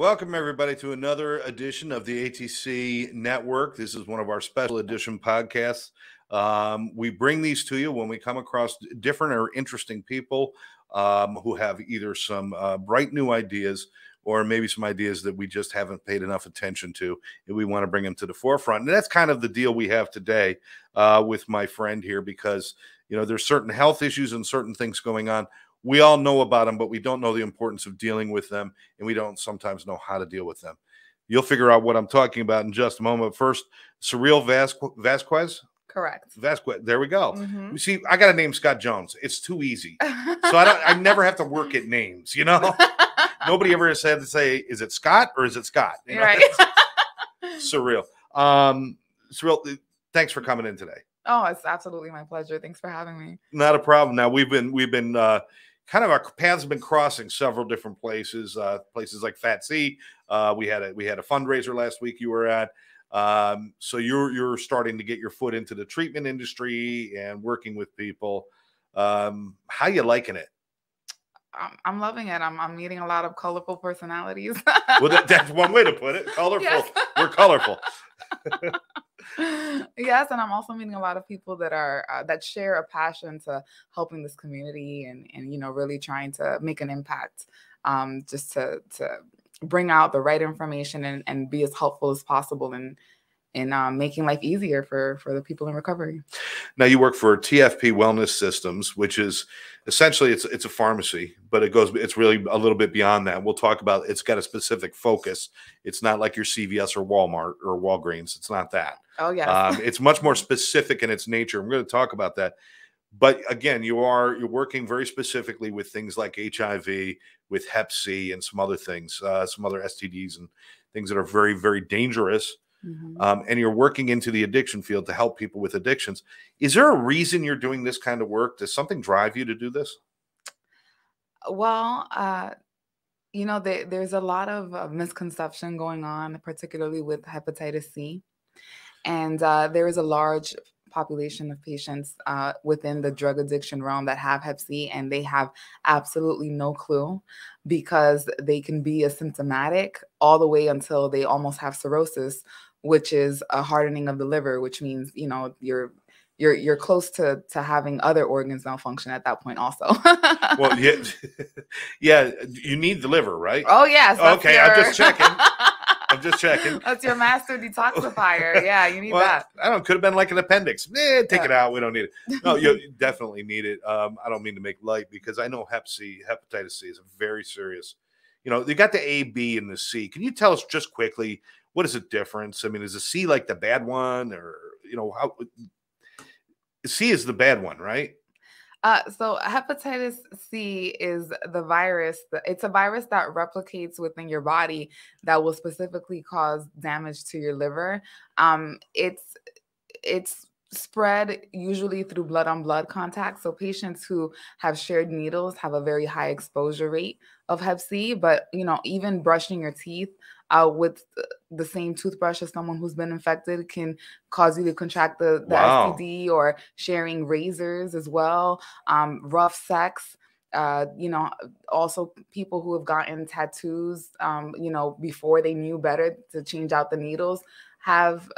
Welcome, everybody, to another edition of the ATC Network. This is one of our special edition podcasts. We bring these to you when we come across different or interesting people who have either some bright new ideas or maybe some ideas that we just haven't paid enough attention to, and we want to bring them to the forefront. And that's kind of the deal we have today with my friend here, because, you know, there's certain health issues and certain things going on. We all know about them, but we don't know the importance of dealing with them, and we don't sometimes know how to deal with them. You'll figure out what I'm talking about in just a moment. First, Saril Vasquez? Correct. Vasquez. There we go. Mm-hmm. You see, I got to name Scott Jones. It's too easy. So I never have to work at names, you know? Nobody ever has had to say, is it Scott or is it Scott? You know? Right. Saril. Saril, thanks for coming in today. Oh, it's absolutely my pleasure. Thanks for having me. Not a problem. Now, we've been kind of, our paths have been crossing several different places, places like Hep C. We had a fundraiser last week you were at. So you're starting to get your foot into the treatment industry and working with people. How you liking it? I'm loving it. I'm meeting a lot of colorful personalities. Well, that's one way to put it. Colorful. Yes. We're colorful. Yes, and I'm also meeting a lot of people that are that share a passion to helping this community and you know, really trying to make an impact, just to bring out the right information and be as helpful as possible in making life easier for the people in recovery. Now, you work for TFP Wellness Systems, which is essentially it's a pharmacy, but it's really a little bit beyond that. We'll talk about, it's got a specific focus. It's not like your CVS or Walmart or Walgreens. It's not that. Oh yeah. It's much more specific in its nature. We're going to talk about that. But again, you're working very specifically with things like HIV, with Hep C, and some other things, some other STDs and things that are very, very dangerous. Mm-hmm. And you're working into the addiction field to help people with addictions. Is there a reason you're doing this kind of work? Does something drive you to do this? Well, you know, there's a lot of misconception going on, particularly with hepatitis C. And there is a large population of patients within the drug addiction realm that have Hep C, and they have absolutely no clue, because they can be asymptomatic all the way until they almost have cirrhosis, which is a hardening of the liver, which means, you know, you're close to having other organs malfunction at that point also. Well, yeah, you need the liver, right? Oh, yes. Okay, I'm just checking. I'm just checking. That's your master detoxifier. Yeah, you need that. I don't. Could have been like an appendix. Take it out. We don't need it. No, you definitely need it. I don't mean to make light, because I know hepatitis C is a very serious. You know, you got the A, B, and the C. Can you tell us just quickly, what is the difference? I mean, is the C like the bad one, or, you know, how? C is the bad one, right? So hepatitis C is the virus. It's a virus that replicates within your body that will specifically cause damage to your liver. It's spread usually through blood-on-blood contact. So patients who have shared needles have a very high exposure rate of Hep C. But, you know, even brushing your teeth with the same toothbrush as someone who's been infected can cause you to contract the Wow. STD, or sharing razors as well. Rough sex, you know, also people who have gotten tattoos, you know, before they knew better to change out the needles, have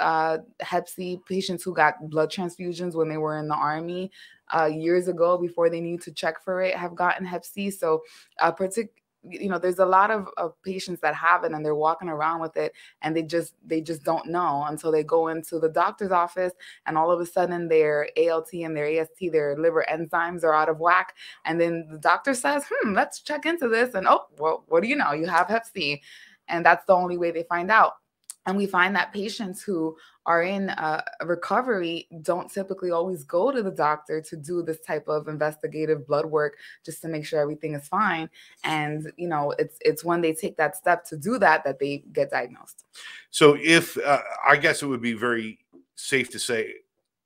Hep C. Patients who got blood transfusions when they were in the Army years ago before they knew to check for it have gotten Hep C. So you know, there's a lot of patients that have it, and they're walking around with it, and they just don't know until they go into the doctor's office, and all of a sudden their ALT and their AST, their liver enzymes, are out of whack. And then the doctor says, let's check into this. And oh, well, what do you know? You have Hep C. And that's the only way they find out. And we find that patients who are in recovery don't typically always go to the doctor to do this type of investigative blood work just to make sure everything is fine. And, you know, it's when they take that step to do that they get diagnosed. So if I guess it would be very safe to say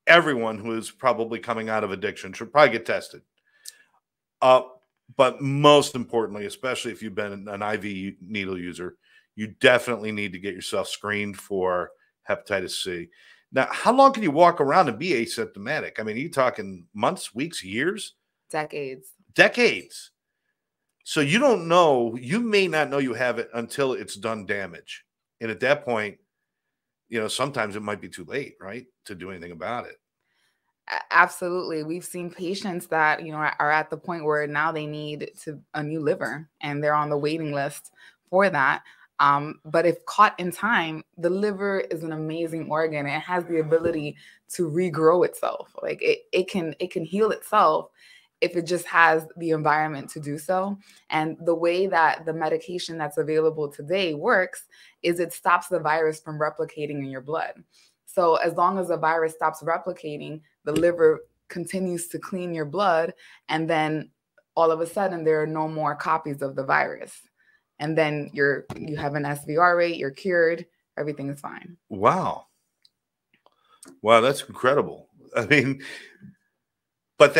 everyone who is probably coming out of addiction should probably get tested. But most importantly, especially if you've been an IV needle user, you definitely need to get yourself screened for hepatitis C. Now, how long can you walk around and be asymptomatic? I mean, are you talking months, weeks, years? Decades. Decades. So you don't know, you may not know you have it until it's done damage. And at that point, sometimes it might be too late, right, to do anything about it. Absolutely. We've seen patients that, are at the point where now they need a new liver and they're on the waiting list for that. But if caught in time, the liver is an amazing organ. It has the ability to regrow itself. Like it can heal itself if it just has the environment to do so. And the way that the medication that's available today works is it stops the virus from replicating in your blood. So as long as the virus stops replicating, the liver continues to clean your blood, and then all of a sudden there are no more copies of the virus. And then you have an SVR rate, you're cured, everything is fine. Wow. Wow, that's incredible. I mean, but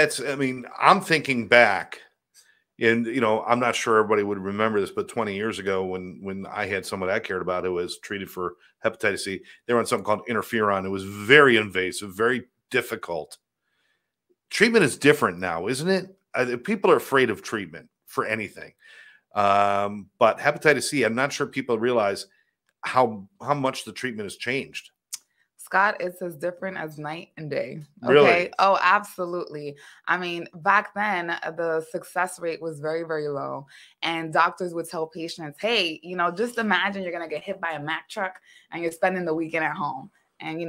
I'm thinking back, and I'm not sure everybody would remember this, but 20 years ago when I had someone I cared about who was treated for hepatitis C, they were on something called interferon. It was very invasive, very difficult. Treatment is different now, isn't it? People are afraid of treatment for anything. But hepatitis C, I'm not sure people realize how much the treatment has changed. Scott, it's as different as night and day. Okay. Really? Oh, absolutely. I mean, back then, the success rate was very, very low. And doctors would tell patients, hey, just imagine you're going to get hit by a Mack truck and you're spending the weekend at home and,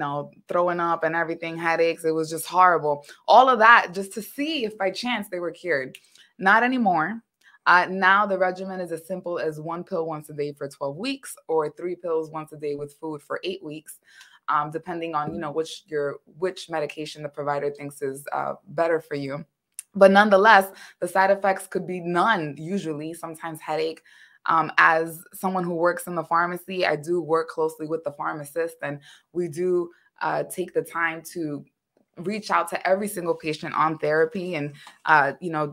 throwing up and everything, headaches. It was just horrible. All of that just to see if by chance they were cured. Not anymore. Now the regimen is as simple as 1 pill once a day for 12 weeks or 3 pills once a day with food for 8 weeks. Depending on, which medication the provider thinks is better for you. But nonetheless, the side effects could be none, usually, sometimes headache. As someone who works in the pharmacy, I do work closely with the pharmacist, and we do take the time to reach out to every single patient on therapy and,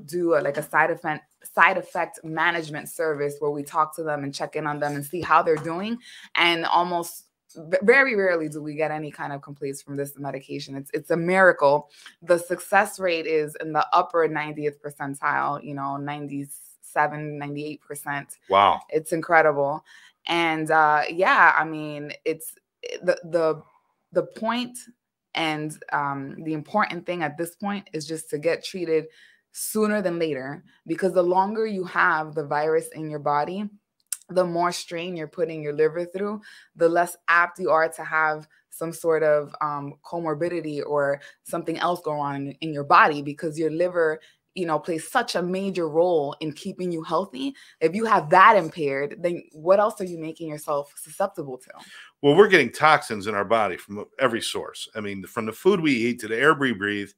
do a side effect management service where we talk to them and check in on them and see how they're doing. And almost very rarely do we get any kind of complaints from this medication. It's a miracle. The success rate is in the upper 90th percentile, 97, 98%. Wow. It's incredible. And I mean, it's the point and the important thing at this point is just to get treated sooner than later, because the longer you have the virus in your body, the more strain you're putting your liver through, the less apt you are to have some sort of comorbidity or something else going on in your body, because your liver, plays such a major role in keeping you healthy. If you have that impaired, then what else are you making yourself susceptible to? Well, we're getting toxins in our body from every source. I mean, from the food we eat to the air we breathe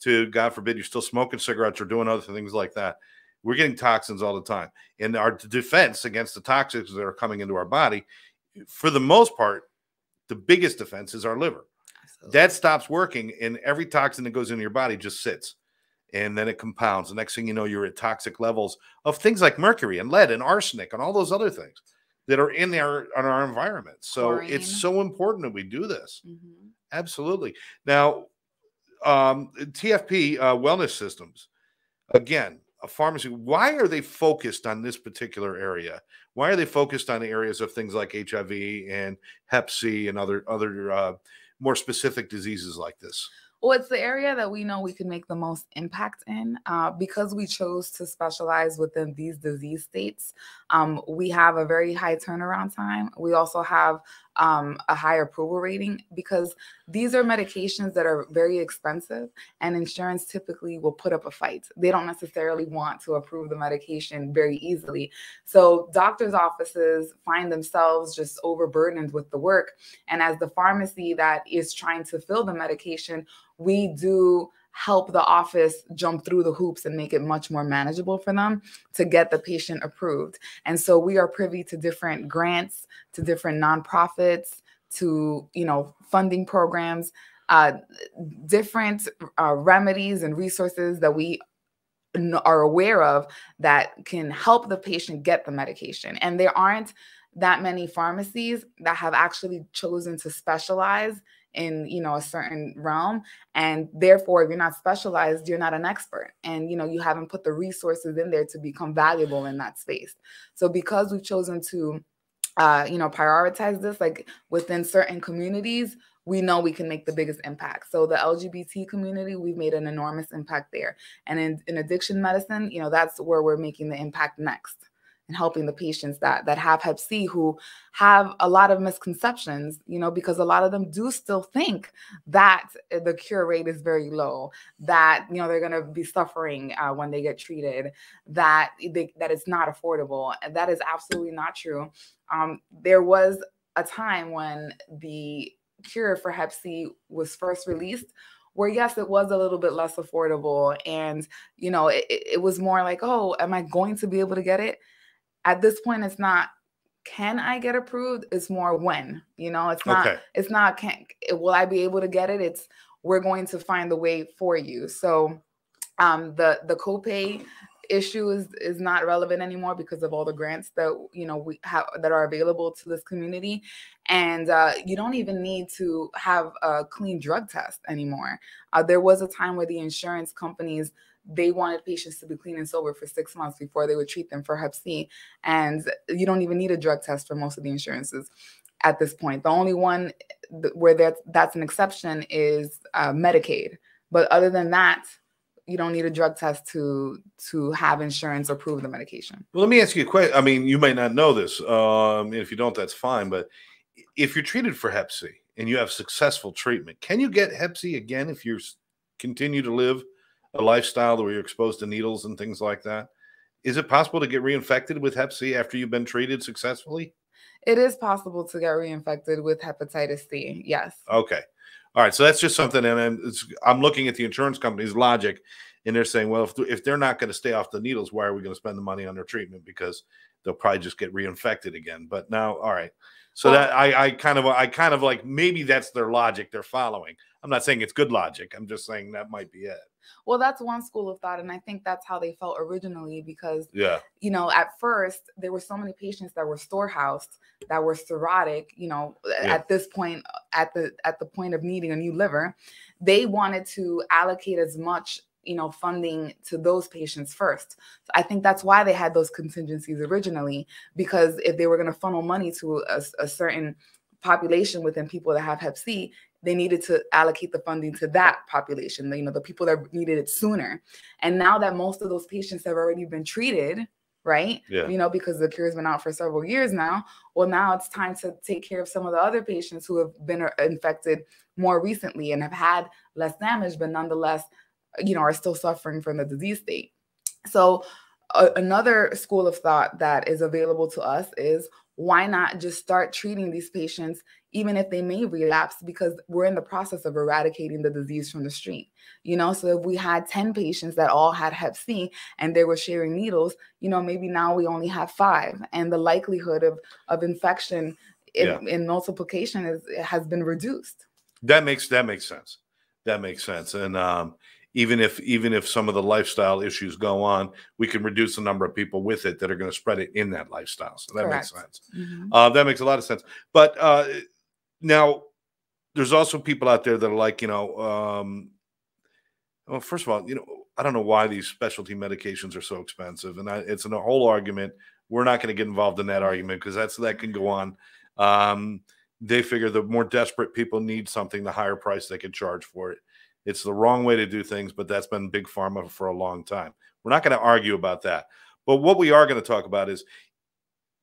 to, God forbid, you're still smoking cigarettes or doing other things like that. We're getting toxins all the time. And our defense against the toxins that are coming into our body, for the most part, the biggest defense is our liver. Absolutely. That stops working, and every toxin that goes into your body just sits. And then it compounds. The next thing you know, you're at toxic levels of things like mercury and lead and arsenic and all those other things that are in our environment. So Chlorine. It's so important that we do this. Mm-hmm. Absolutely. Now, TFP Wellness Systems, again, a pharmacy, why are they focused on this particular area? Why are they focused on the areas of things like HIV and Hep C and other more specific diseases like this? Well, it's the area that we know we can make the most impact in because we chose to specialize within these disease states. We have a very high turnaround time. We also have a high approval rating because these are medications that are very expensive, and insurance typically will put up a fight. They don't necessarily want to approve the medication very easily. So doctors' offices find themselves just overburdened with the work. And as the pharmacy that is trying to fill the medication, we do help the office jump through the hoops and make it much more manageable for them to get the patient approved. And so we are privy to different grants, to different nonprofits, to, funding programs, different remedies and resources that we are aware of that can help the patient get the medication. And there aren't that many pharmacies that have actually chosen to specialize in, a certain realm. And therefore, if you're not specialized, you're not an expert. And, you haven't put the resources in there to become valuable in that space. So because we've chosen to, prioritize this, like within certain communities, we know we can make the biggest impact. So the LGBT community, we've made an enormous impact there. And in addiction medicine, that's where we're making the impact next, and helping the patients that have Hep C, who have a lot of misconceptions, because a lot of them do still think that the cure rate is very low, that, they're going to be suffering when they get treated, that it's not affordable. And that is absolutely not true. There was a time when the cure for Hep C was first released, where yes, it was a little bit less affordable. And, it was more like, oh, am I going to be able to get it? At this point, it's not, can I get approved? It's more when, it's not, Okay. It's not, will I be able to get it? It's, we're going to find the way for you. So the copay issue is not relevant anymore because of all the grants that, we have that are available to this community. And you don't even need to have a clean drug test anymore. There was a time where the insurance companies, they wanted patients to be clean and sober for 6 months before they would treat them for Hep C. And you don't even need a drug test for most of the insurances at this point. The only one where that's an exception is Medicaid. But other than that, you don't need a drug test to have insurance approve the medication. Well, let me ask you a question. I mean, you may not know this. If you don't, that's fine. But if you're treated for Hep C and you have successful treatment, can you get Hep C again if you continue to live a lifestyle where you're exposed to needles and things like that? Is it possible to get reinfected with Hep C after you've been treated successfully? It is possible to get reinfected with hepatitis C. Yes. Okay. All right. So that's just something. And I'm looking at the insurance company's logic, and they're saying, well, if they're not going to stay off the needles, why are we going to spend the money on their treatment? Because they'll probably just get reinfected again. But now, all right. So that I kind of like, maybe that's their logic they're following. I'm not saying it's good logic. I'm just saying that might be it. Well, that's one school of thought. And I think that's how they felt originally, because, yeah, at first there were so many patients that were storehoused, that were cirrhotic, at this point, at the point of needing a new liver. They wanted to allocate as much, funding to those patients first. So I think that's why they had those contingencies originally, because if they were going to funnel money to a certain population within people that have Hep C, they needed to allocate the funding to that population, the people that needed it sooner. And now that most of those patients have already been treated, right? Yeah. Because the cure has been out for several years now. Well, now it's time to take care of some of the other patients who have been infected more recently and have had less damage, but nonetheless, are still suffering from the disease state. So another school of thought that is available to us is, why not just start treating these patients, even if they may relapse, because we're in the process of eradicating the disease from the street. So if we had 10 patients that all had Hep C and they were sharing needles, maybe now we only have 5, and the likelihood of infection in multiplication has been reduced. That makes sense. That makes sense. And even if some of the lifestyle issues go on, we can reduce the number of people with it that are going to spread it in that lifestyle. So that Correct. makes sense. Mm-hmm. That makes a lot of sense. But now there's also people out there that are like, well, first of all, I don't know why these specialty medications are so expensive. And it's a whole argument. We're not going to get involved in that argument, because that can go on. They figure the more desperate people need something, the higher price they can charge for it. It's the wrong way to do things, but that's been big pharma for a long time. We're not going to argue about that. But what we are going to talk about is,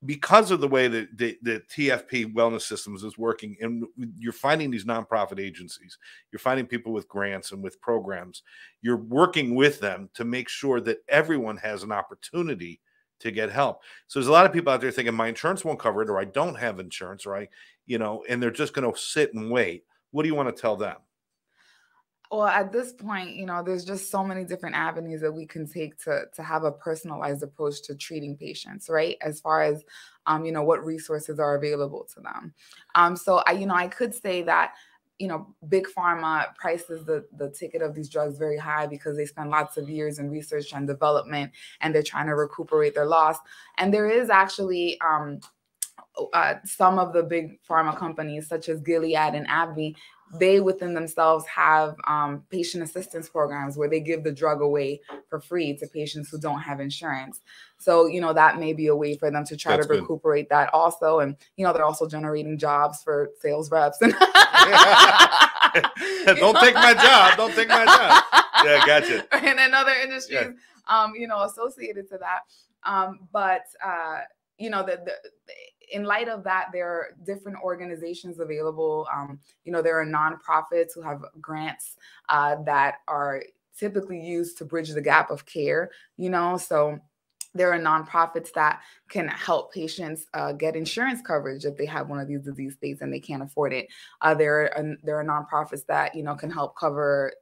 because of the way that the TFP Wellness Systems is working, and you're finding these nonprofit agencies, you're finding people with grants and with programs, you're working with them to make sure that everyone has an opportunity to get help. So there's a lot of people out there thinking, my insurance won't cover it, or I don't have insurance, or and they're just going to sit and wait. What do you want to tell them? Well, at this point, there's just so many different avenues that we can take to have a personalized approach to treating patients, right? As far as, what resources are available to them. So I could say that, big pharma prices the ticket of these drugs very high, because they spend lots of years in research and development, and they're trying to recuperate their loss. And there is actually some of the big pharma companies, such as Gilead and AbbVie, they within themselves have patient assistance programs where they give the drug away for free to patients who don't have insurance. So, that may be a way for them to try to recuperate that also. And, they're also generating jobs for sales reps. Don't take my job. Don't take my job. Yeah, gotcha. And in other industries, associated to that. In light of that, there are different organizations available. There are nonprofits who have grants that are typically used to bridge the gap of care, so there are nonprofits that can help patients get insurance coverage if they have one of these disease states and they can't afford it. There are nonprofits that, can help cover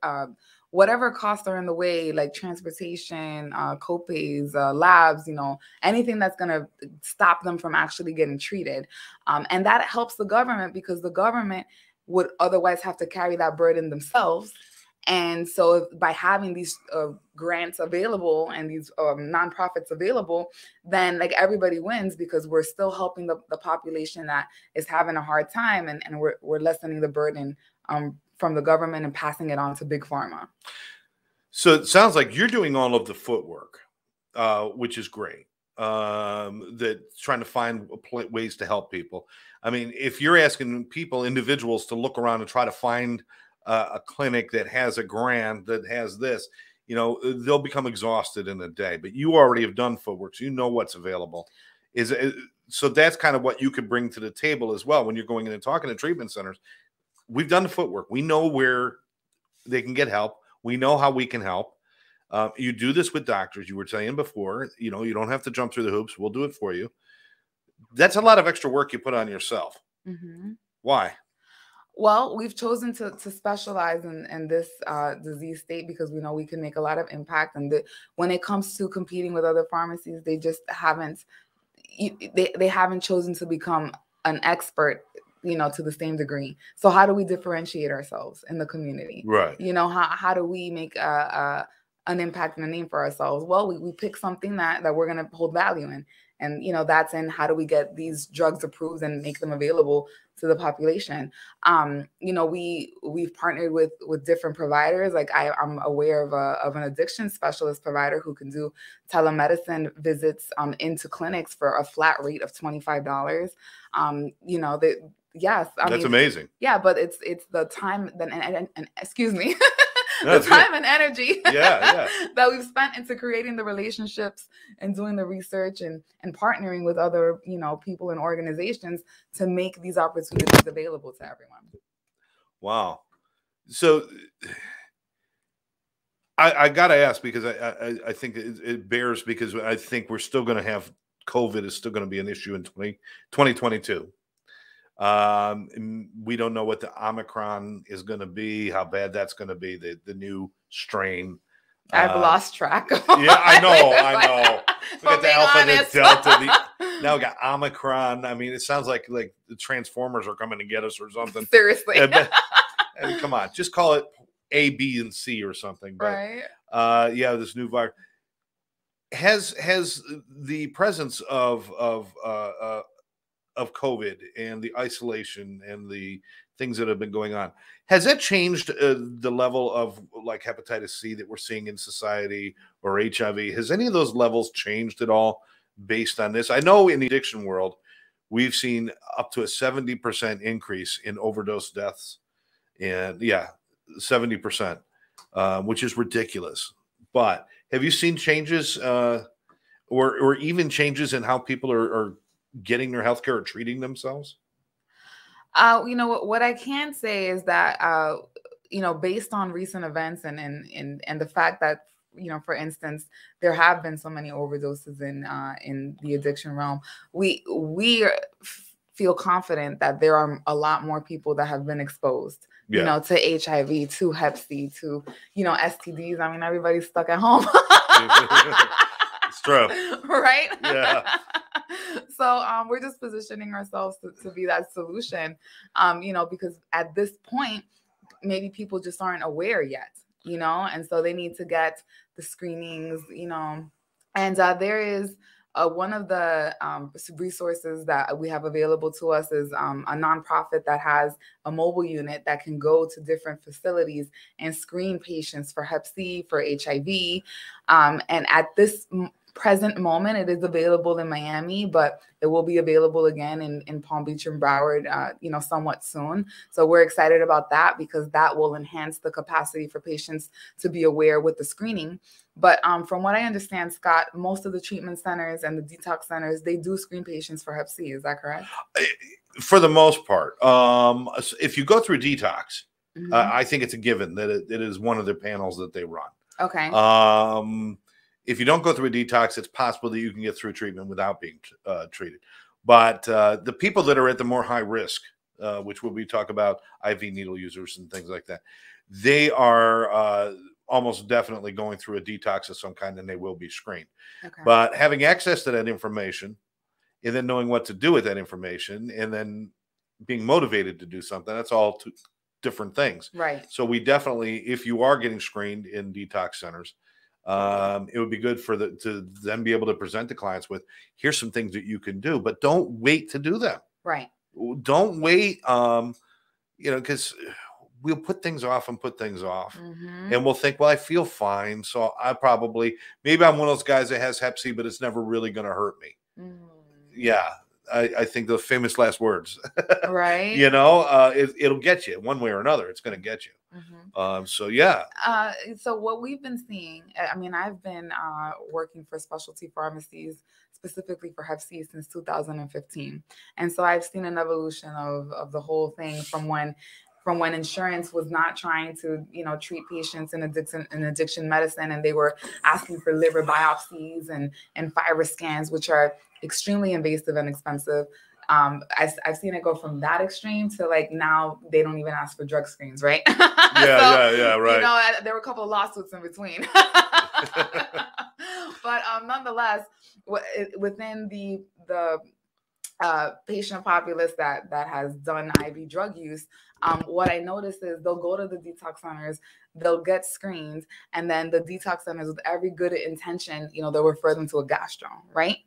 whatever costs are in the way, like transportation, copays, labs, anything that's going to stop them from actually getting treated. And that helps the government because the government would otherwise have to carry that burden themselves. And so by having these grants available and these nonprofits available, then everybody wins because we're still helping the population that is having a hard time, and we're lessening the burden from the government and passing it on to big pharma. So it sounds like you're doing all of the footwork, which is great. That trying to find ways to help people. I mean, if you're asking individuals to look around and try to find a clinic that has a grant that has this, they'll become exhausted in a day. But you already have done footwork, so you know what's available. So that's kind of what you could bring to the table as well when you're going in and talking to treatment centers. We've done the footwork. We know where they can get help. We know how we can help. You do this with doctors. You were saying before, you don't have to jump through the hoops. We'll do it for you. That's a lot of extra work you put on yourself. Mm-hmm. Why? Well, we've chosen to specialize in this disease state because we know we can make a lot of impact. And when it comes to competing with other pharmacies, they just haven't chosen to become an expert, to the same degree. So how do we differentiate ourselves in the community? Right. How do we make an impact and a name for ourselves? Well, we pick something that we're going to hold value in. And, that's in how do we get these drugs approved and make them available to the population. We've partnered with different providers. Like I'm aware of an addiction specialist provider who can do telemedicine visits into clinics for a flat rate of $25. Yes, that's amazing. Yeah, but it's the time and excuse me. The time and energy that we've spent into creating the relationships and doing the research and partnering with other, people and organizations to make these opportunities available to everyone. Wow. So I got to ask because I think it bears because I think we're still going to have COVID is still going to be an issue in 2022. We don't know what the Omicron is going to be, how bad that's going to be, the new strain. I've lost track. Yeah, I know. We got the Alpha, the Delta, now we got Omicron. I mean, it sounds like the Transformers are coming to get us or something. Seriously. Come on, just call it A, B, and C or something. But, right. This new virus. Has the presence of COVID and the isolation and the things that have been going on, has that changed the level of hepatitis C that we're seeing in society or HIV? Has any of those levels changed at all based on this? I know in the addiction world, we've seen up to a 70% increase in overdose deaths. And 70%, which is ridiculous. But have you seen changes or even changes in how people are getting their healthcare or treating themselves? What I can say is that, based on recent events and the fact that, for instance, there have been so many overdoses in the addiction realm, we feel confident that there are a lot more people that have been exposed, to HIV, to Hep C, to, STDs. I mean, everybody's stuck at home. It's true. Right? Yeah. So we're just positioning ourselves to be that solution, because at this point, maybe people just aren't aware yet, and so they need to get the screenings, and there is One of the resources that we have available to us is a nonprofit that has a mobile unit that can go to different facilities and screen patients for Hep C, for HIV. And at this present moment, it is available in Miami, but it will be available again in Palm Beach and Broward, somewhat soon. So we're excited about that because that will enhance the capacity for patients to be aware with the screening. But from what I understand, Scott, most of the treatment centers and the detox centers, they do screen patients for Hep C. Is that correct? For the most part. If you go through detox, I think it's a given that it is one of the panels that they run. Okay. If you don't go through a detox, it's possible that you can get through treatment without being treated. But the people that are at the more high risk, which we talk about IV needle users and things like that, they are almost definitely going through a detox of some kind, and they will be screened. Okay. But having access to that information and then knowing what to do with that information and then being motivated to do something, that's all two different things. Right. So we definitely, if you are getting screened in detox centers, it would be good to then be able to present to clients with, here's some things that you can do, but don't wait to do them. Right. Don't wait, because we'll put things off and and we'll think, well, I feel fine. So maybe I'm one of those guys that has Hep C, but it's never really going to hurt me. Yeah. I think those famous last words, right? It'll get you one way or another. It's going to get you. So yeah. So what we've been seeing, I mean, I've been working for specialty pharmacies specifically for Hep C since 2015, and so I've seen an evolution of the whole thing from when insurance was not trying to, treat patients in addiction medicine, and they were asking for liver biopsies and fiber scans, which are extremely invasive and expensive. I've seen it go from that extreme to like now they don't even ask for drug screens, right? Yeah, right. There were a couple of lawsuits in between. But nonetheless, within the patient populace that has done IV drug use, what I noticed is they'll go to the detox centers, they'll get screened, and then the detox centers, with every good intention, they'll refer them to a gastro, right?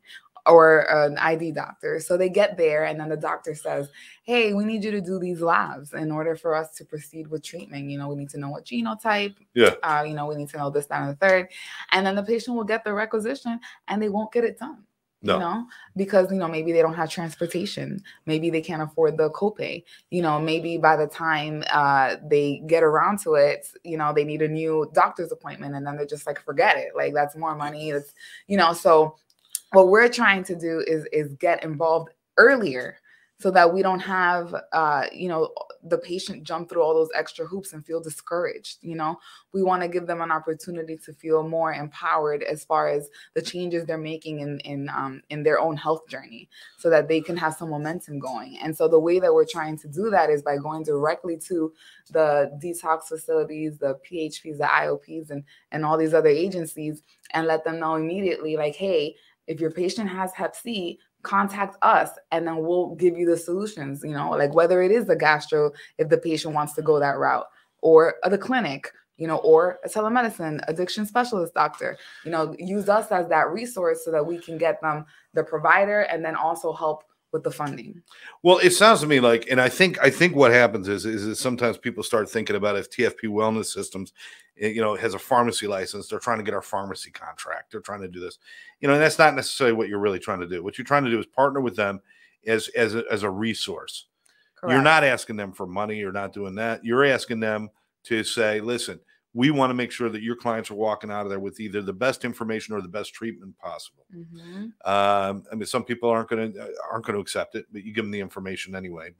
Or an ID doctor. So they get there, and then the doctor says, hey, we need you to do these labs in order for us to proceed with treatment. We need to know what genotype. Yeah. We need to know this, that, and the third. And then the patient will get the requisition and they won't get it done. No. Because, maybe they don't have transportation. Maybe they can't afford the copay. Maybe by the time they get around to it, they need a new doctor's appointment, and then they're just like, forget it. Like, that's more money. It's, so what we're trying to do is get involved earlier so that we don't have, the patient jump through all those extra hoops and feel discouraged. We want to give them an opportunity to feel more empowered as far as the changes they're making in their own health journey, so that they can have some momentum going. And so the way that we're trying to do that is by going directly to the detox facilities, the PHPs, the IOPs, and all these other agencies, and let them know immediately, like, hey, if your patient has Hep C, contact us, and then we'll give you the solutions, like whether it is the gastro, if the patient wants to go that route, or the clinic, or a telemedicine addiction specialist doctor, use us as that resource so that we can get them the provider and then also help with the funding. Well, it sounds to me like, and I think what happens is that sometimes people start thinking about if TFP Wellness Systems, has a pharmacy license, they're trying to get our pharmacy contract. They're trying to do this, and that's not necessarily what you're really trying to do. What you're trying to do is partner with them as a resource. Correct. You're not asking them for money. You're not doing that. You're asking them to say, listen, we want to make sure that your clients are walking out of there with either the best information or the best treatment possible. I mean, some people aren't going to accept it, but you give them the information anyway.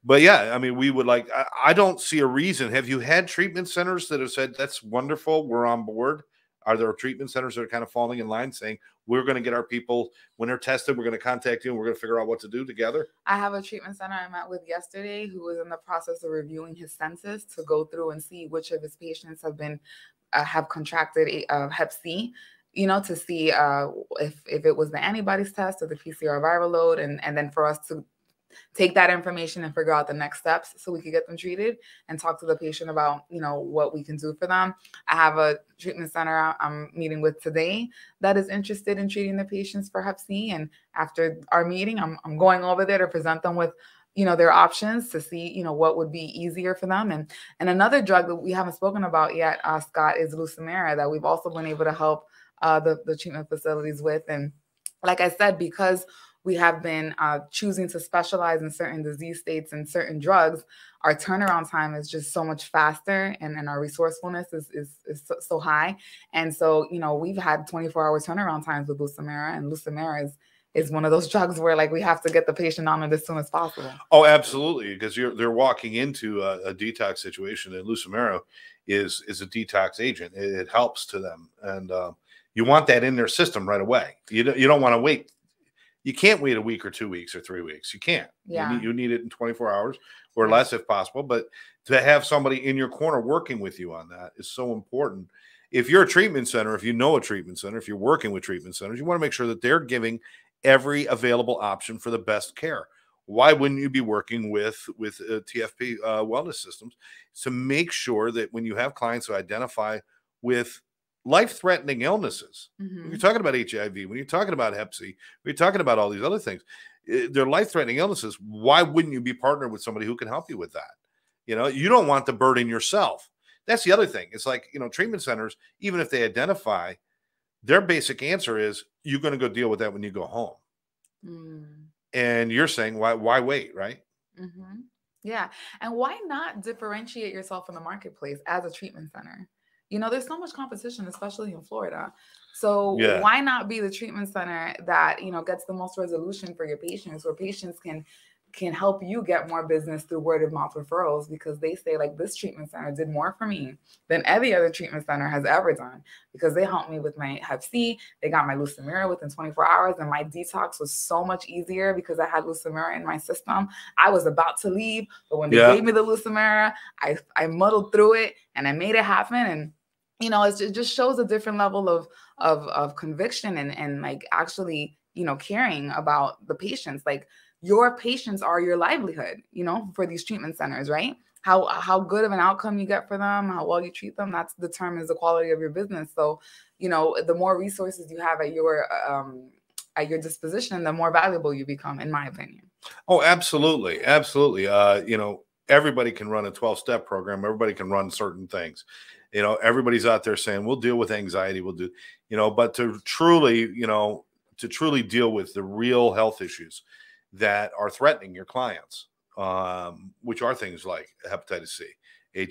But yeah, I mean, we would like. I don't see a reason. Have you had treatment centers that have said that's wonderful, we're on board? Are there treatment centers that are kind of falling in line saying, we're going to get our people, when they're tested, we're going to contact you and we're going to figure out what to do together? I have a treatment center I met with yesterday who was in the process of reviewing his census to go through and see which of his patients have contracted Hep C, to see if it was the antibodies test or the PCR viral load, and then for us to take that information and figure out the next steps so we could get them treated, and talk to the patient about, what we can do for them. I have a treatment center I'm meeting with today that is interested in treating the patients for Hep C. And after our meeting, I'm going over there to present them with, their options to see, what would be easier for them. And another drug that we haven't spoken about yet, Scott, is Lucemera, that we've also been able to help the treatment facilities with. And like I said, because we have been choosing to specialize in certain disease states and certain drugs, our turnaround time is just so much faster, and our resourcefulness is so high. And so, we've had 24-hour turnaround times with Lucemera, and Lucemera is one of those drugs where, like, we have to get the patient on it as soon as possible. Oh, absolutely, because they're walking into a detox situation, and Lucemera is a detox agent. It helps to them, and you want that in their system right away. You don't want to wait. You can't wait a week or 2 weeks or 3 weeks. You can't. Yeah. You need it in 24 hours or less if possible. But to have somebody in your corner working with you on that is so important. If you're a treatment center, if you know a treatment center, if you're working with treatment centers, you want to make sure that they're giving every available option for the best care. Why wouldn't you be working with TFP Wellness Systems to make sure that when you have clients who identify with life-threatening illnesses, when you're talking about HIV, when you're talking about Hep C, when you're talking about all these other things, they're life-threatening illnesses. Why wouldn't you be partnered with somebody who can help you with that? You don't want the burden yourself. That's the other thing. It's like, treatment centers, even if they identify, their basic answer is you're going to go deal with that when you go home. And you're saying, why wait, right? Yeah. And why not differentiate yourself in the marketplace as a treatment center? There's so much competition, especially in Florida. So why not be the treatment center that, gets the most resolution for your patients, where patients can help you get more business through word of mouth referrals, because they say, like, this treatment center did more for me than every other treatment center has ever done, because they helped me with my Hep C. They got my Lucemera within 24 hours, and my detox was so much easier because I had Lucemera in my system. I was about to leave, but when they gave me the Lucemera, I muddled through it and I made it happen. And it just shows a different level of conviction and like actually, caring about the patients. Like, your patients are your livelihood, for these treatment centers, right? How good of an outcome you get for them, how well you treat them, that determines the quality of your business. So, the more resources you have at your disposition, the more valuable you become, in my opinion. Oh, absolutely. Absolutely. Everybody can run a 12-step program. Everybody can run certain things. Everybody's out there saying, we'll deal with anxiety. We'll do, but to truly deal with the real health issues that are threatening your clients, which are things like hepatitis C,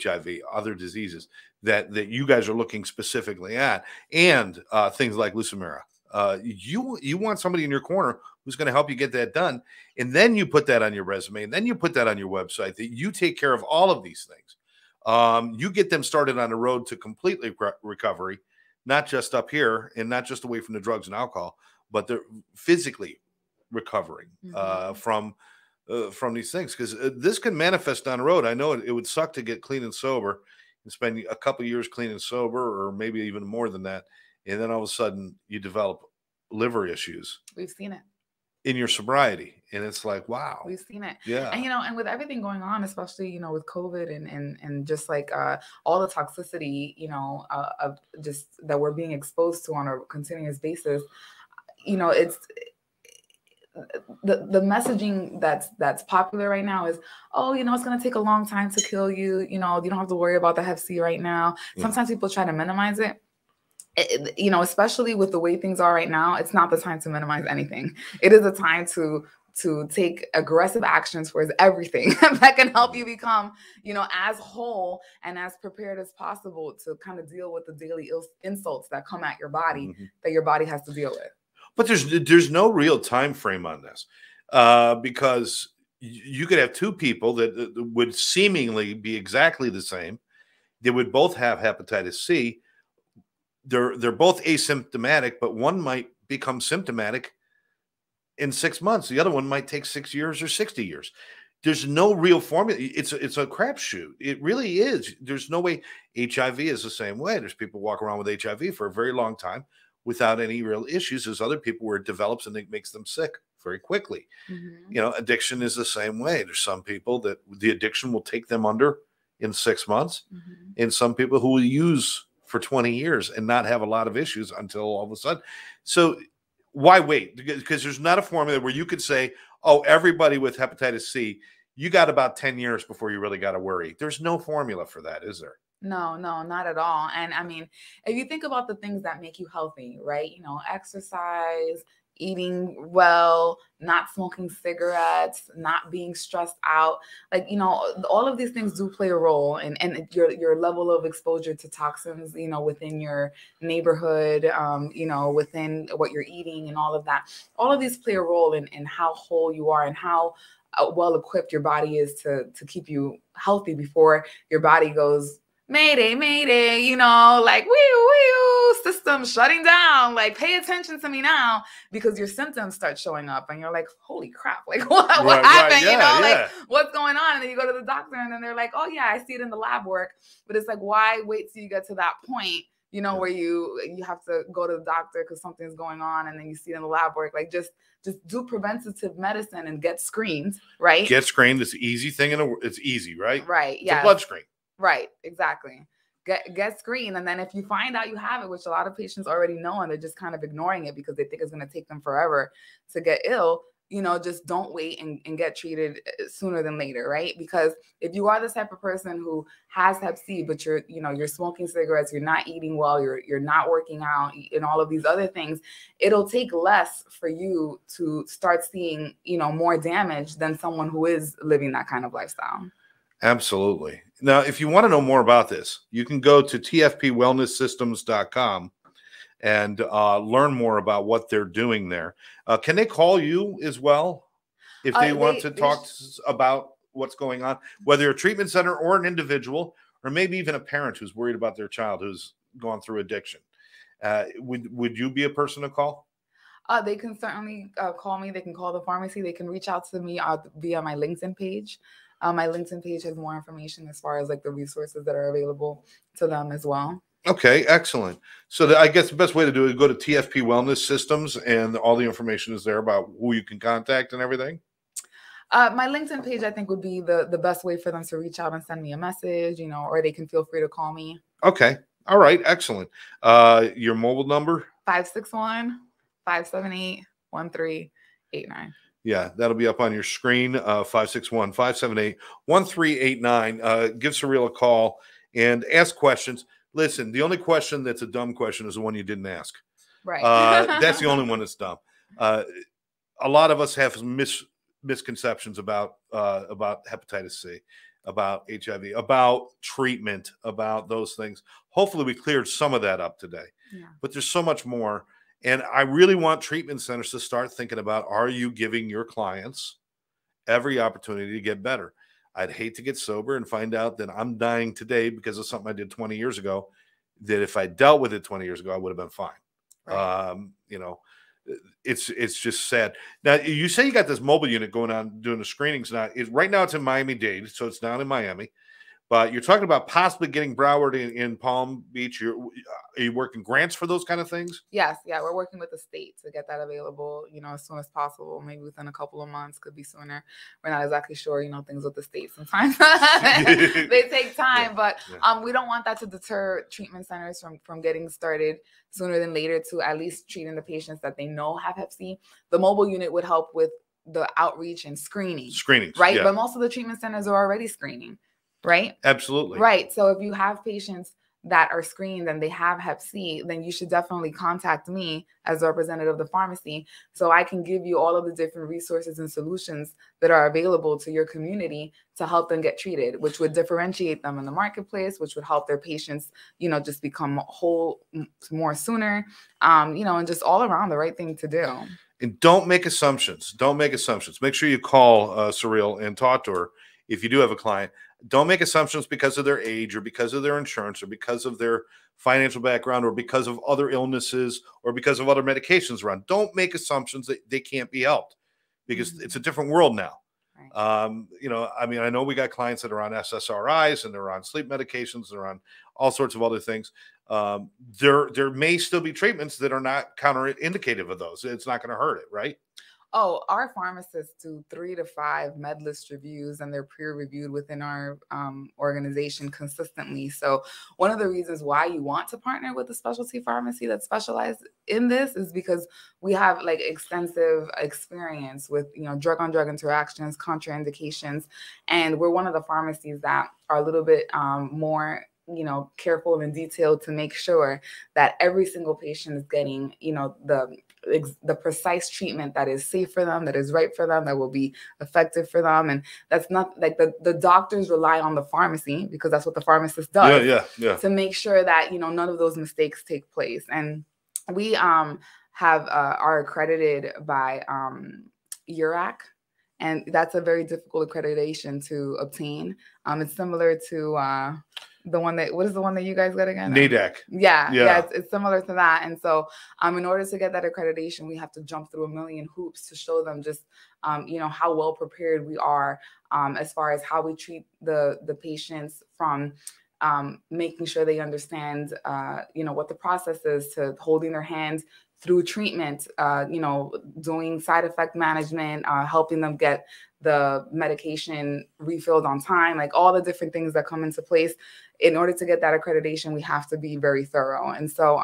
HIV, other diseases that you guys are looking specifically at, and things like Lucemera. You want somebody in your corner who's going to help you get that done. And then you put that on your resume, and then you put that on your website, that you take care of all of these things. You get them started on the road to completely recovery, not just up here and not just away from the drugs and alcohol, but they're physically recovering from these things, because this can manifest down the road. I know it would suck to get clean and sober and spend a couple of years clean and sober, or maybe even more than that, and then all of a sudden you develop liver issues. We've seen it in your sobriety, and it's like, wow, we've seen it. Yeah. And and with everything going on, especially with COVID and just like all the toxicity of just that we're being exposed to on a continuous basis, it's the messaging that's popular right now is, oh, it's going to take a long time to kill you. You don't have to worry about the Hep C right now. Sometimes people try to minimize it. Especially with the way things are right now, it's not the time to minimize anything. It is a time to take aggressive actions towards everything that can help you become, as whole and as prepared as possible to kind of deal with the daily insults that come at your body, that your body has to deal with. But there's no real time frame on this, because you could have two people that would seemingly be exactly the same. They would both have hepatitis C. They're both asymptomatic, but one might become symptomatic in 6 months. The other one might take 6 years or 60 years. There's no real formula. It's a crapshoot. It really is. There's no way. HIV is the same way. There's people walk around with HIV for a very long time without any real issues. There's other people where it develops and it makes them sick very quickly. Mm-hmm. You know, addiction is the same way. There's some people that the addiction will take them under in 6 months, Mm-hmm. and some people who will use for 20 years and not have a lot of issues until all of a sudden. So why wait? Because there's not a formula where you could say, oh, everybody with hepatitis C, you got about 10 years before you really got to worry. There's no formula for that, is there? No, not at all. And I mean, if you think about the things that make you healthy, right? You know, exercise, eating well, not smoking cigarettes, not being stressed out, like, you know, all of these things do play a role and your level of exposure to toxins, you know, within your neighborhood, you know, within what you're eating and all of that. All of these play a role in how whole you are and how well equipped your body is to keep you healthy before your body goes, mayday, mayday, you know, like, wee, system shutting down, like, pay attention to me now, because your symptoms start showing up and you're like, holy crap, like, what happened, yeah, you know, yeah. like, what's going on? And then you go to the doctor and then they're like, oh yeah, I see it in the lab work. But it's like, why wait till you get to that point, you know, where you have to go to the doctor because something's going on and then you see it in the lab work? Like, just do preventative medicine and get screened, right? Get screened. It's an easy thing. It's easy, right? Right, It's a blood screen. Right, exactly. Get screened. And then if you find out you have it, which a lot of patients already know, and they're just kind of ignoring it because they think it's going to take them forever to get ill, you know, just don't wait and get treated sooner than later, right? Because if you are the type of person who has Hep C, but you're smoking cigarettes, you're not eating well, you're not working out, and all of these other things, it'll take less for you to start seeing, you know, more damage than someone who is living that kind of lifestyle. Absolutely. Now, if you want to know more about this, you can go to tfpwellnesssystems.com and learn more about what they're doing there. Can they call you as well if they want to talk about what's going on, whether a treatment center or an individual, or maybe even a parent who's worried about their child who's gone through addiction? Would you be a person to call? They can certainly call me. They can call the pharmacy. They can reach out to me via my LinkedIn page. My LinkedIn page has more information as far as like the resources that are available to them as well. Okay, excellent. So I guess the best way to do it is go to TFP Wellness Systems, and all the information is there about who you can contact and everything. My LinkedIn page, I think, would be the best way for them to reach out and send me a message, you know, or they can feel free to call me. Okay. All right. Excellent. Your mobile number? 561-578-1389. Yeah, that'll be up on your screen, 561-578-1389. Give Saril a call and ask questions. Listen, the only question that's a dumb question is the one you didn't ask. Right. That's the only one that's dumb. A lot of us have misconceptions about hepatitis C, about HIV, about treatment, about those things. Hopefully we cleared some of that up today. Yeah. But there's so much more. And I really want treatment centers to start thinking about, are you giving your clients every opportunity to get better? I'd hate to get sober and find out that I'm dying today because of something I did 20 years ago, that if I dealt with it 20 years ago, I would have been fine. Right. You know, it's just sad. Now, you say you got this mobile unit going on doing the screenings now. Right now it's in Miami-Dade, so it's down in Miami. But you're talking about possibly getting Broward in Palm Beach. Are you working grants for those kind of things? Yes. Yeah. We're working with the state to get that available, you know, as soon as possible, maybe within a couple of months, could be sooner. We're not exactly sure, you know, things with the state sometimes they take time, but we don't want that to deter treatment centers from getting started sooner than later to at least treating the patients that they know have Hep C. The mobile unit would help with the outreach and screenings, right? Yeah. But most of the treatment centers are already screening. Right? Absolutely. Right. So if you have patients that are screened and they have Hep C, then you should definitely contact me as a representative of the pharmacy so I can give you all of the different resources and solutions that are available to your community to help them get treated, which would differentiate them in the marketplace, which would help their patients, you know, just become whole more sooner, you know, and just all around the right thing to do. And don't make assumptions. Don't make assumptions. Make sure you call Saril and talk to her if you do have a client. Don't make assumptions because of their age or because of their insurance or because of their financial background or because of other illnesses or because of other medications run. Don't make assumptions that they can't be helped because it's a different world now. Right. You know, I mean, I know we got clients that are on SSRIs and they're on sleep medications, they're on all sorts of other things. There may still be treatments that are not counterindicative of those. It's not going to hurt it, right? Oh, our pharmacists do 3 to 5 med list reviews, and they're peer reviewed within our organization consistently. So one of the reasons why you want to partner with a specialty pharmacy that specializes in this is because we have like extensive experience with, drug on drug interactions, contraindications, and we're one of the pharmacies that are a little bit more careful and detailed to make sure that every single patient is getting, the precise treatment that is safe for them, that is right for them, that will be effective for them. And that's not like the doctors rely on the pharmacy, because that's what the pharmacist does, to make sure that, none of those mistakes take place. And we are accredited by URAC. And that's a very difficult accreditation to obtain. It's similar to what is the one that you guys got again? NADAC. Yeah. It's similar to that. And so in order to get that accreditation, we have to jump through a million hoops to show them just, how well prepared we are as far as how we treat the patients, from making sure they understand, what the process is, to holding their hand through treatment, doing side effect management, helping them get the medication refilled on time, like all the different things that come into place. In order to get that accreditation, we have to be very thorough. And so,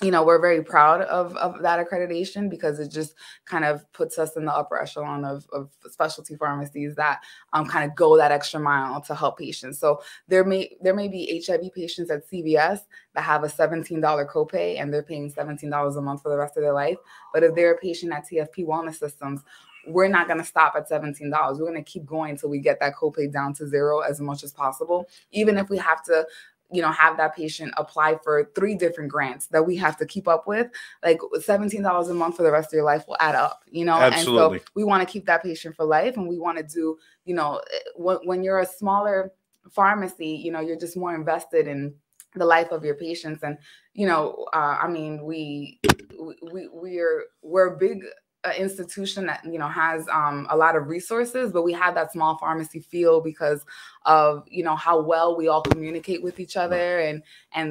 we're very proud of that accreditation, because it just kind of puts us in the upper echelon of specialty pharmacies that kind of go that extra mile to help patients. So there may be HIV patients at CVS that have a $17 copay, and they're paying $17 a month for the rest of their life. But if they're a patient at TFP Wellness Systems, we're not going to stop at $17. We're going to keep going until we get that copay down to zero as much as possible, even if we have to have that patient apply for 3 different grants that we have to keep up with. Like $17 a month for the rest of your life will add up, Absolutely. And so we want to keep that patient for life. And we want to do, when you're a smaller pharmacy, you're just more invested in the life of your patients. And, we're a big institution that has a lot of resources, but we have that small pharmacy feel because of how well we all communicate with each other, and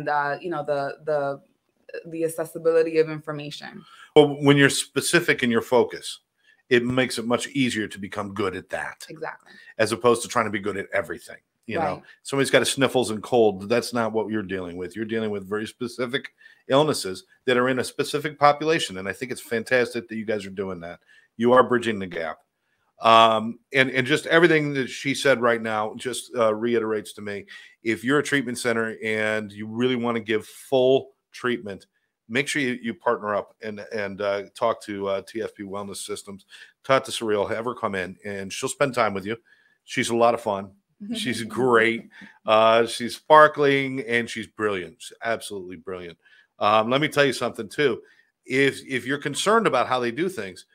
the accessibility of information. Well, when you're specific in your focus, it makes it much easier to become good at that. Exactly. As opposed to trying to be good at everything. Somebody's got a sniffles and cold. That's not what you're dealing with. You're dealing with very specific illnesses that are in a specific population. And I think it's fantastic that you guys are doing that. You are bridging the gap. And just everything that she said right now just reiterates to me, if you're a treatment center and you really want to give full treatment, make sure you partner up and talk to TFP Wellness Systems. Talk to Saril, have her come in, and she'll spend time with you. She's a lot of fun. She's great. She's sparkling, and she's brilliant. She's absolutely brilliant. Let me tell you something too. If you're concerned about how they do things,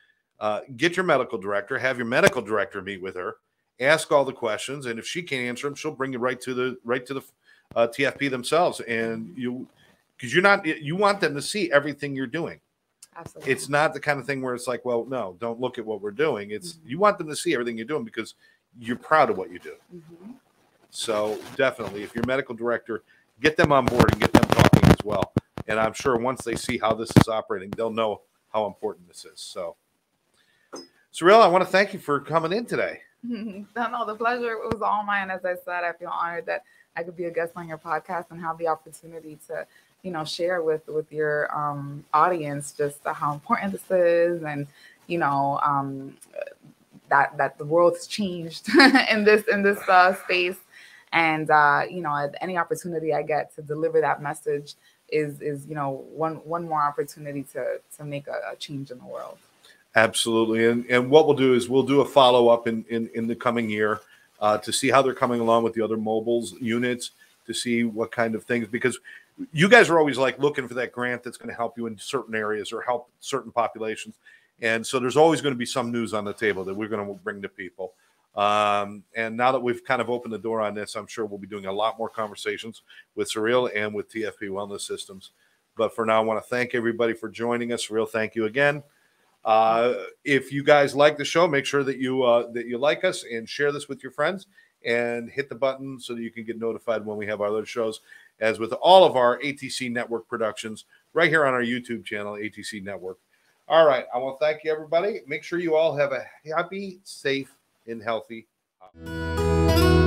get your medical director, have your medical director meet with her, ask all the questions, and if she can't answer them, she'll bring you right to the TFP themselves. And because you want them to see everything you're doing. Absolutely. It's not the kind of thing where it's like, well, no, don't look at what we're doing. It's you want them to see everything you're doing because you're proud of what you do. So definitely, if your medical director, get them on board and get them talking as well. And I'm sure once they see how this is operating, they'll know how important this is. So, Saril, I want to thank you for coming in today. No, the pleasure was all mine. As I said, I feel honored that I could be a guest on your podcast and have the opportunity to, share with your audience just how important this is, and that the world's changed in this space. And any opportunity I get to deliver that message is one more opportunity to make a change in the world. Absolutely. And what we'll do is we'll do a follow-up in the coming year to see how they're coming along with the other mobiles units, to see what kind of things, because you guys are always like looking for that grant that's going to help you in certain areas or help certain populations. And so there's always going to be some news on the table that we're going to bring to people. And now that we've kind of opened the door on this, I'm sure we'll be doing a lot more conversations with Saril and with TFP Wellness Systems. But for now, I want to thank everybody for joining us. Saril, thank you again. If you guys like the show, make sure that you like us and share this with your friends and hit the button so that you can get notified when we have our other shows. As with all of our ATC Network productions, right here on our YouTube channel, ATC Network. All right. I want to thank you, everybody. Make sure you all have a happy, safe, and healthy holiday.